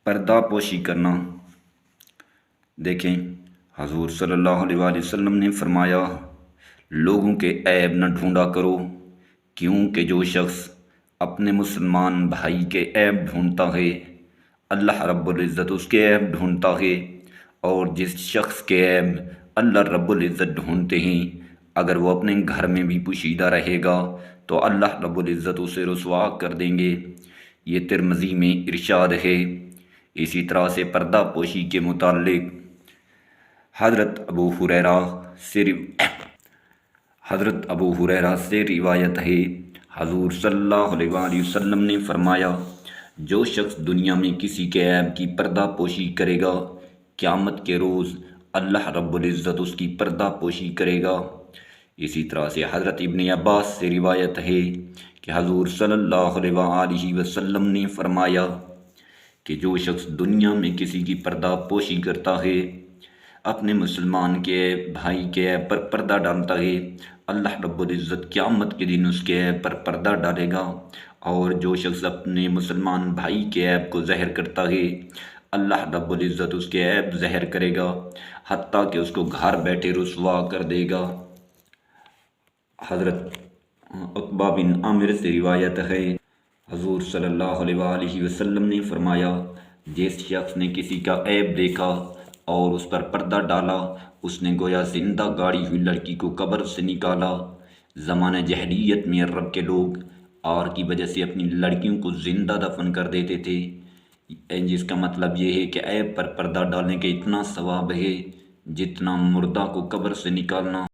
پردہ پوشی کرنا۔ دیکھیں، حضور صلی اللہ علیہ وآلہ وسلم نے فرمایا، لوگوں کے عیب نہ ڈھونڈا کرو، کیونکہ جو شخص اپنے مسلمان بھائی کے عیب ڈھونڈتا ہے اللہ رب العزت اس کے عیب ڈھونڈتا ہے، اور جس شخص کے عیب اللہ رب العزت ڈھونڈتے ہیں اگر وہ اپنے گھر میں بھی پوشیدہ رہے گا تو اللہ رب العزت اسے رسوا کر دیں گے۔ یہ ترمذی میں ارشاد ہے۔ اسی طرح سے پردہ پوشی کے متعلق حضرت ابو ہریرہ سے روایت ہے، حضور صلی اللہ علیہ وآلہ وسلم نے فرمایا، جو شخص دنیا میں کسی کے عیب کی پردہ پوشی کرے گا قیامت کے روز اللہ رب العزت اس کی پردہ پوشی کرے گا۔ اسی طرح سے حضرت ابن عباس سے روایت ہے کہ حضور صلی اللہ علیہ وآلہ وسلم نے فرمایا کہ جو شخص دنیا میں کسی کی پردہ پوشی کرتا ہے، اپنے مسلمان کے بھائی کے عیب پر پردہ ڈالتا ہے، اللہ رب العزت قیامت کے دن اس کے عیب پر پردہ ڈالے گا، اور جو شخص اپنے مسلمان بھائی کے عیب کو ظاہر کرتا ہے اللہ رب العزت اس کے عیب ظاہر کرے گا، حتیٰ کہ اس کو گھر بیٹھے رسوا کر دے گا۔ حضرت عقبہ بن عامر سے روایت ہے، حضور صلی اللہ علیہ وآلہ وسلم نے فرمایا، جس شخص نے کسی کا عیب دیکھا اور اس پر پردہ ڈالا، اس نے گویا زندہ گاڑی ہوئی لڑکی کو قبر سے نکالا۔ زمانہ جاہلیت میں عرب کے لوگ آر کی وجہ سے اپنی لڑکیوں کو زندہ دفن کر دیتے تھے، جس کا مطلب یہ ہے کہ عیب پر پردہ ڈالنے کا اتنا ثواب ہے جتنا مردہ کو قبر سے نکالنا۔